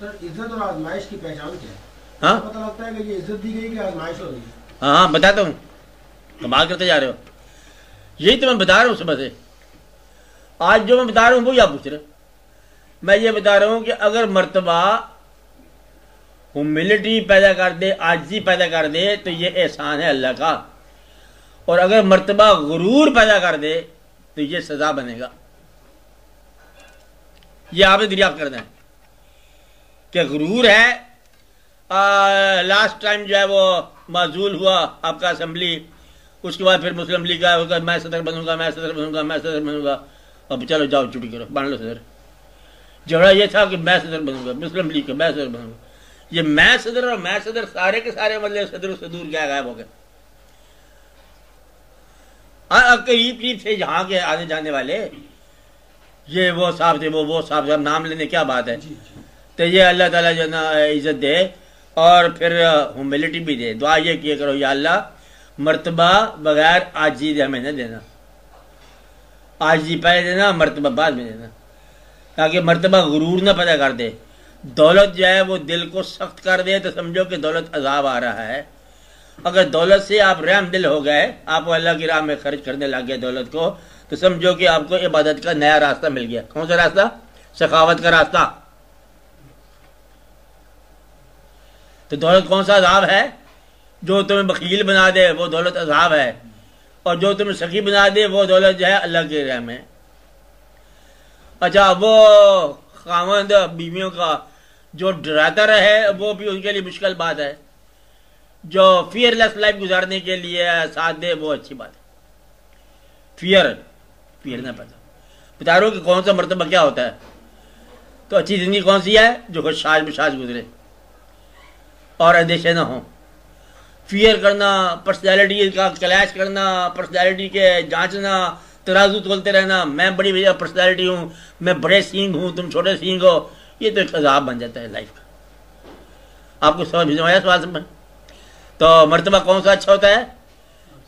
Sir इज्जत और आजमाइश की पहचान क्या है? हाँ पता लगता है कि ये इज्जत दी गई कि आजमाइश हो रही है। हाँ हाँ बताता हूँ, कमाल करते जा रहे हो। यही तो मैं बता रहा हूँ सुबह से। आज जो मैं बता रहा हूँ वो आप पूछ रहे हो। मैं ये बता रहा हूँ कि अगर मर्तबा ह्यूमिलिटी पैदा कर दे, आजिज़ी पैदा कर दे, तो ये एहसान है अल्लाह का। और अगर मर्तबा गुरूर पैदा कर दे तो ये सजा बनेगा। ये आपने दरियाफ्त करना है कि गुरूर है। लास्ट टाइम जो है वो माजूल हुआ आपका असेंबली, उसके बाद फिर मुस्लिम लीग का होगा, मैं सदर बनूंगा, मैं सदर बनूंगा, मैं सदर बनूंगा। अब चलो जाओ छुट्टी करो, बन लो सदर। झगड़ा ये था कि मैं सदर बनूंगा, मुस्लिम लीग का मैं सदर बनूंगा। ये मैं सदर और मैं सदर सारे के सारे मतलब सदर से दूर क्या गायब हो गए। करीब करीब थे यहाँ के आने जाने वाले, ये वो साहब थे, वो साहब थे, नाम लेने क्या बात है। तो ये अल्लाह ताला जो ना इज्जत दे और फिर ह्यूमिलिटी भी दे। दुआ ये किया करो, या अल्लाह मर्तबा बगैर आजीज़ हमें न देना, आजीज़ी पहले देना, मर्तबा बाद में देना, ताकि मर्तबा गुरूर न पैदा कर दे। दौलत जो है वो दिल को सख्त कर दे तो समझो कि दौलत अजाब आ रहा है। अगर दौलत से आप रहम दिल हो गए, आप अल्लाह की राह में खर्च करने लग गए दौलत को, तो समझो कि आपको इबादत का नया रास्ता मिल गया। कौन सा रास्ता? सखावत का रास्ता। तो दौलत कौन सा अजाब है? जो तुम्हें बखील बना दे वो दौलत अजाब है, और जो तुम्हें सखी बना दे वो दौलत जो है अल्लाह के रहम है। अच्छा, वो खामद बीवियों का जो डराता रहे वो भी उनके लिए मुश्किल बात है। जो फियरलेस लाइफ गुजारने के लिए साथ दे वो अच्छी बात है। फियर ना पता बता रहा हूं कि कौन सा मर्तबा क्या होता है। तो अच्छी जिंदगी कौन सी है? जो खुशाज बिशाज गुजरे और अंदेशे ना हो। फियर करना, पर्सनैलिटी का क्लैश करना, पर्सनैलिटी के जांचना, तराजू तोलते रहना, मैं बड़ी भैया पर्सनैलिटी हूँ, मैं बड़े सींग हूँ, तुम छोटे सींग हो, ये तो एक अजाब बन जाता है लाइफ का। आपको समझ में आया सवाल समझ? तो मर्तबा कौन सा अच्छा होता है?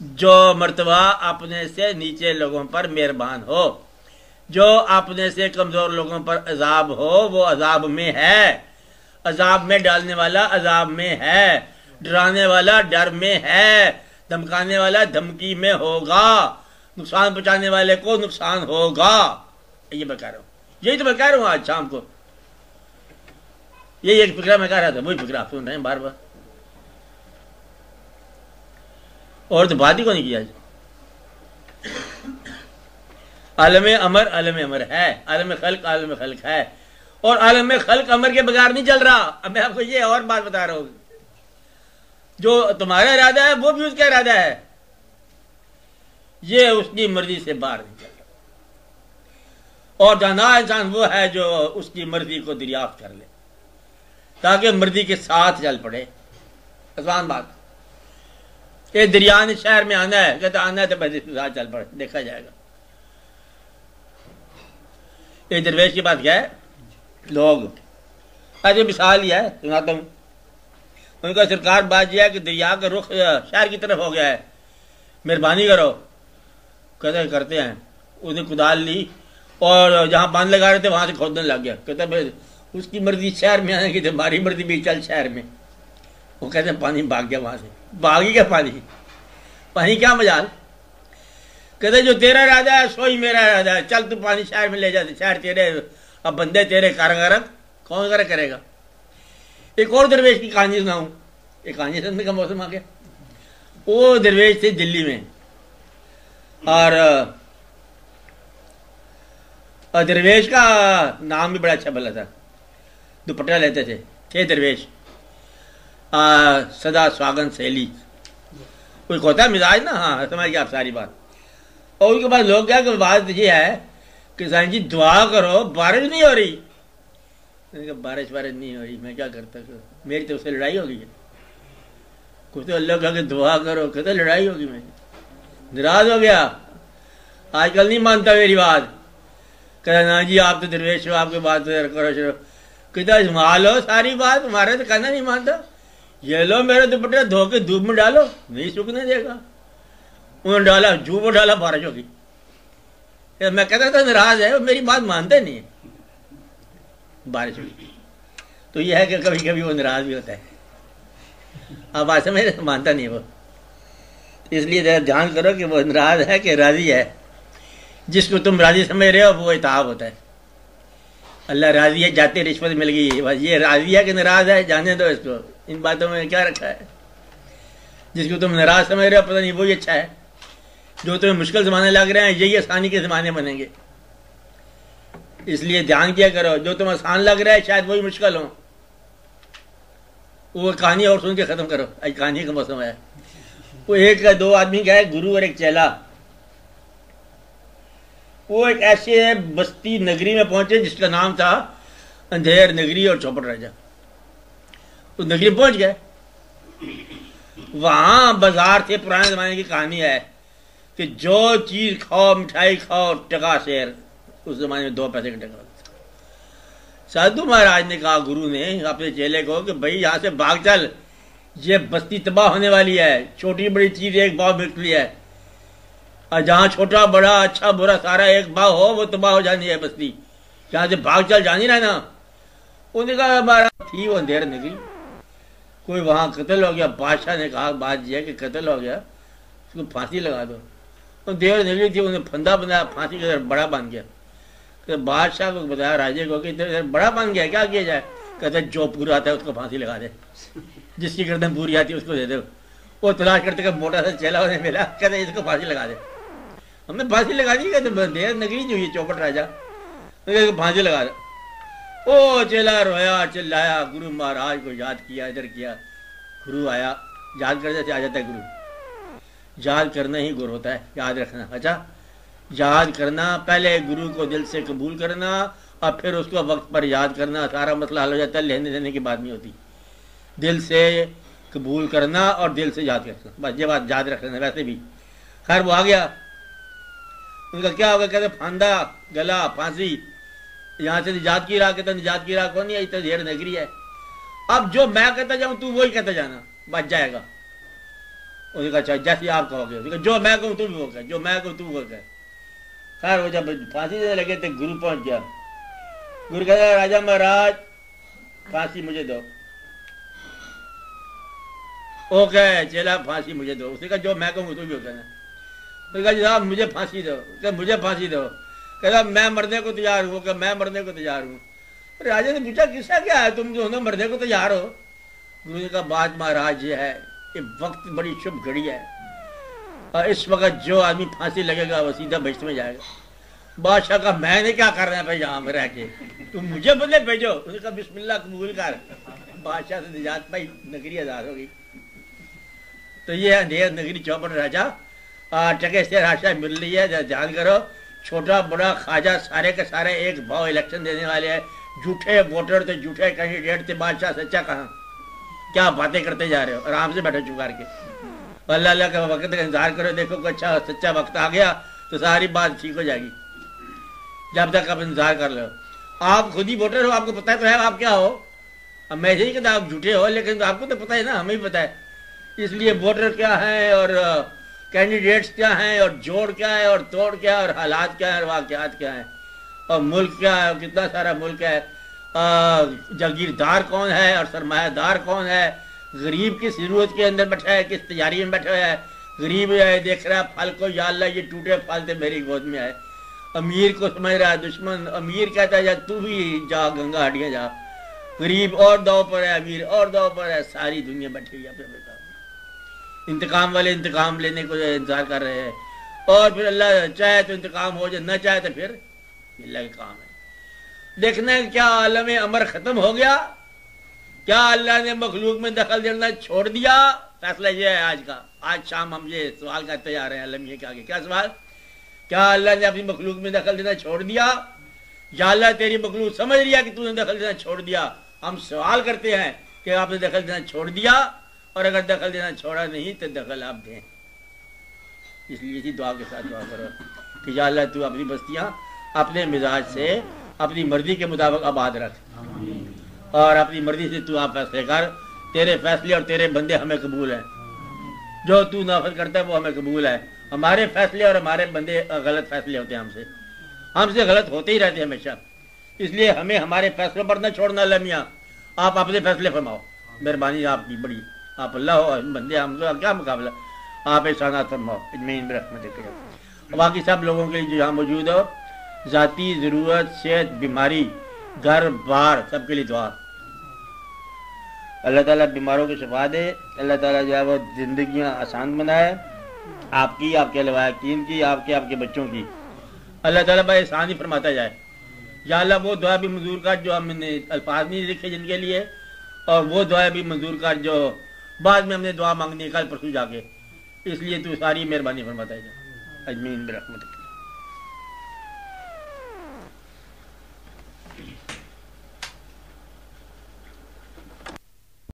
जो मर्तबा अपने से नीचे लोगों पर मेहरबान हो, जो अपने से कमजोर लोगों पर अजाब हो, वो अजाब में है। अजाब में डालने वाला अजाब में है, डराने वाला डर में है, धमकाने वाला धमकी में होगा, नुकसान पहुंचाने वाले को नुकसान होगा। ये मैं कह रहा हूं, यही तो मैं कह रहा हूं आज शाम को। यही एक फिक्रा मैं कह रहा था, वही फिक्रा आप सुन रहे हैं बार बार। और तो बात ही को नहीं किया। आलम अमर है, आलम खल्क है, और आलम खल्क अमर के बगैर नहीं चल रहा। अब मैं आपको ये और बात बता रहा हूं, जो तुम्हारा इरादा है वो भी उसका इरादा है, ये उसकी मर्जी से बाहर नहीं चल रहा। और दाना इंसान वो है जो उसकी मर्जी को दरियाफ्त कर ले, ताकि मर्जी के साथ चल पड़े। आसान बात। ये दरिया ने शहर में आना है, कहते आना है तो बस इसके साथ चल पड़े, देखा जाएगा। ये दरवेश की बात क्या है? लोग अरे मिसाल ही है, सुनाता हूं। उनका सरकार बात यह है कि दरिया का रुख शहर की तरफ हो गया है, मेहरबानी करो। कहते करते हैं। उसने कुदाल ली और जहां बांध लगा रहे थे वहां से खोदने लग गया। कहते भाई उसकी मर्जी शहर में आने की, हमारी मर्जी भी चल शहर में। वो कहते पानी भाग गया वहां से। भागी क्या पानी क्या मजाल? कहते जो तेरा इरादा है सो ही मेरा इरादा है, चल तू पानी शहर में ले जाते, शहर तेरे, अब बंदे तेरे, कारगर कौन कर करेगा। एक और दरवेश की कहानी सुनाऊं। एक कहानी सुनने का मौसम आ गया। वो दरवेश थे दिल्ली में, और दरवेश का नाम भी बड़ा अच्छा भला था, दुपट्टा लेते थे दरवेश। सदा स्वागन सहेली कोई होता है मिजाज ना। हाँ समझ गया आप सारी बात। और उसके बाद लोग क्या, बात ये है कि साईं जी दुआ करो, बारिश नहीं हो रही। बारिश नहीं हो रही, मैं क्या करता, मेरी तो उससे लड़ाई होगी। कुछ तो अल्लाह कहा कि दुआ करो, कहते लड़ाई होगी। मैं नाराज हो गया, आजकल नहीं मानता मेरी बात। कहता ना जी आप तो दरवेश हो, आपकी बात करो शुरू। कहता संभाल लो सारी बात, तुम्हारे तो कहना नहीं मानता। ये लो मेरा दुपट्टा धो के धूप में डालो, नहीं सूखने देगा। उन्होंने डाला, धूप में डाला, बारिश होगी। मैं कहता था नाराज है, मेरी बात मानते नहीं है। बारिश हुई। तो यह है कि कभी कभी वो नाराज भी होता है। अब बात समझ मानता नहीं वो, इसलिए जरा ध्यान करो कि वो नाराज है कि राजी है। जिसको तुम राजी समझ रहे हो वो इताब होता है। अल्लाह राजी है, जाते रिश्वत मिल गई, बस ये राजी है कि नाराज है, जाने दो इसको। इन बातों में क्या रखा है? जिसको तुम नाराज समझ रहे हो पता नहीं वही अच्छा है। जो तुम्हें मुश्किल जमाने लग रहे हैं यही आसानी के जमाने बनेंगे। इसलिए ध्यान किया करो, जो तुम्हें आसान लग रहा है शायद वही मुश्किल हो। वो कहानी और सुन के खत्म करो, आज कहानी का मौसम है। वो एक दो आदमी का है, गुरु और एक चेला। वो एक ऐसे बस्ती नगरी में पहुंचे जिसका नाम था अंधेर नगरी और चौपट राजा। उस नगरी पहुंच गए। वहां बाजार थे, पुराने जमाने की कहानी है कि जो चीज खाओ, मिठाई खाओ, टका शेर। उस जमाने में 2 पैसे का टका। साधु महाराज ने कहा, गुरु ने अपने चेले को, कि भाई यहां से भाग चल, ये बस्ती तबाह होने वाली है। छोटी बड़ी चीज एक भाव बिकती है, और जहां छोटा बड़ा अच्छा बुरा सारा एक भाव हो वो तबाह हो जानी है बस्ती। यहां से भाग चल, जानी रहना। उन्होंने कहा महाराज थी वो अंधेर नगरी, कोई वहां कत्ल हो गया। बादशाह ने कहा बात यह है कि कत्ल हो गया, उसको फांसी लगा दो। अंधेर नगरी थी, उन्हें फंदा बनाया, फांसी का बड़ा बन गया। तो बादशाह को बताया राजे को कि इधर बड़ा बन गया, क्या किया जाए? कहते जो पूरा आता है उसको फांसी लगा दे, जिसकी गर्दन पूरी आती है उसको दे दो। वो तलाश करते कि मोटा सा चेला उन्हें मिला, कहते इसको फांसी लगा दे। हमने फांसी लगा दी, कहते अंधेर नगरी जो ये चौपट राजा, फांसी लगा दे। ओ चेला रोया चिल्लाया, गुरु महाराज को याद किया, इधर किया। गुरु आया, याद कर जैसे आ जाता है गुरु। याद करना ही गुरु होता है, याद रखना। अच्छा, याद करना, पहले गुरु को दिल से कबूल करना और फिर उसको वक्त पर याद करना, सारा मसला हल हो जाता है। लेने देने की बात नहीं होती। दिल से कबूल करना और दिल से याद करना, बस ये बात याद रखना। वैसे भी खैर वो आ गया, उनका क्या होगा? कहते फंदा गला फांसी, यहां से निजात की राह, कहता निजात की राह कौन नहीं, इतना ढेर नगरी है। अब जो मैं कहता जाऊं तू वही कहता जाना, बच जाएगा। उन्होंने कहा जैसे आप कहोगे। जो मैं कहूं तू भी वो कह, जो मैं कहूं तू वो कह। खैर वो जब फांसी देने लगे तो गुरु पहुंच गया। गुरु कहता राजा महाराज फांसी मुझे दो। ओके चेला फांसी मुझे दो। उसने कहा जो मैं कहूँ तू भी वो कहना। उसने कहा साहब मुझे फांसी दो। क्या मुझे फांसी दो? कहता मैं मरने को तैयार हूँ। क्या मैं मरने को तैयार हूँ? राजा ने पूछा किस्सा क्या है, तुम जो है मरने को तैयार हो? गुरु ने कहा बात महाराज ये है, ये वक्त बड़ी शुभ घड़ी है और इस वक्त जो आदमी फांसी लगेगा वो सीधा बहिश्त में जाएगा। बादशाह का मैंने क्या करना है भाई यहाँ में रह के, तुम मुझे बदले भेजो। उसने कहा बिस्मिल्लाह कबूल कर। बादशाह से निजात पाई, नगरी आजाद हो गई। तो ये अंधेर नगरी चौपट राजा टके से राशा मिल रही है। ध्यान करो, छोटा बड़ा खाजा सारे के सारे एक भाव इलेक्शन देने वाले हैं। झूठे वोटर थे, झूठे कैंडिडेट थे, बादशाह सच्चा कहाँ? क्या बातें करते जा रहे हो? आराम से बैठो चुकार के, अल्लाह अल्लाह का वक्त का इंतजार करो। देखो कोई अच्छा सच्चा वक्त आ गया तो सारी बात ठीक हो जाएगी। जब तक आप इंतजार कर लो, आप खुद ही वोटर हो, आपको पता है तो है आप क्या हो। अब मैं यही कहता आप झूठे हो, लेकिन तो आपको तो पता है ना, हमें भी पता है। इसलिए वोटर क्या है और कैंडिडेट्स क्या हैं और जोड़ क्या है और तोड़ क्या है और हालात क्या है और वाकयात क्या है और मुल्क क्या है, कितना सारा मुल्क है, जागीरदार कौन है और सरमायादार कौन है, गरीब किस जरूरत के अंदर बैठा है, किस तैयारी में बैठा है। गरीब है देख रहा है फल को, या अल्लाह ये टूटे फल थे मेरी गोद में आए। अमीर को समझ रहा है दुश्मन, अमीर कहता है जा तू भी जा गंगा हटिया जा। गरीब और दाव पर है, अमीर और दाव पर है, सारी दुनिया बैठी हुई है। इंतकाम वाले इंतकाम लेने को इंतजार कर रहे हैं और फिर अल्लाह चाहे तो इंतकाम हो जाए, न चाहे तो फिर अल्लाह का काम है। देखना है क्या आलम अमर खत्म हो गया, क्या अल्लाह ने मखलूक में दखल देना छोड़ दिया? फैसला ये है आज का। आज शाम हम ये सवाल करते जा रहे हैं अलमिया के आगे। क्या सवाल? क्या अल्लाह ने अपनी मखलूक में दखल देना छोड़ दिया, या अल्लाह तेरी मखलूक समझ लिया कि तूने दखल देना छोड़ दिया? हम सवाल करते हैं कि आपने दखल देना छोड़ दिया, और अगर दखल देना छोड़ा नहीं तो दखल आप दें। इसलिए इसी दुआ के साथ दुआ करो कि या अल्लाह तू अपनी बस्तियां अपने मिजाज से अपनी मर्जी के मुताबिक आबाद रख और अपनी मर्जी से तू आप फैसले कर। तेरे फैसले और तेरे बंदे हमें कबूल है, जो तू नाफिज करता है वो हमें कबूल है। हमारे फैसले और हमारे बंदे गलत फैसले होते हैं, हमसे गलत होते ही रहते हैं हमेशा। इसलिए हमें हमारे फैसलों पर न छोड़ना अल्लाह मियां, आप अपने फैसले फरमाओ, मेहरबानी आपकी बड़ी, आप अल्लाह हो बंदे, हम तो क्या मुकाबला, आप एहसानात फरमाओ इजमीन रहमत करो। बाकी सब लोगों के लिए जो यहाँ मौजूद हो, ज़ाती ज़रूरत, सेहत, बीमारी, घर बार, सबके लिए दुआ। अल्लाह ताला बीमारों को शिफा दे, अल्लाह ताला जो है वो जिंदगियाँ आसान बनाए, आपकी, आपके लवाकिन की, आपके बच्चों की। अल्लाह ताला भाई एहसान ही फरमाता जाए। या अल्लाह वो दुआ भी मंजूर कर जो हमने अल्फाज नहीं लिखे जिनके लिए, और वो दुआ भी मंजूर कर जो बाद में हमने दुआ मांगनी है कल परसों जाके, इसलिए तू सारी मेहरबानी फरमाता जाए। अजमीन बिरहमतिक।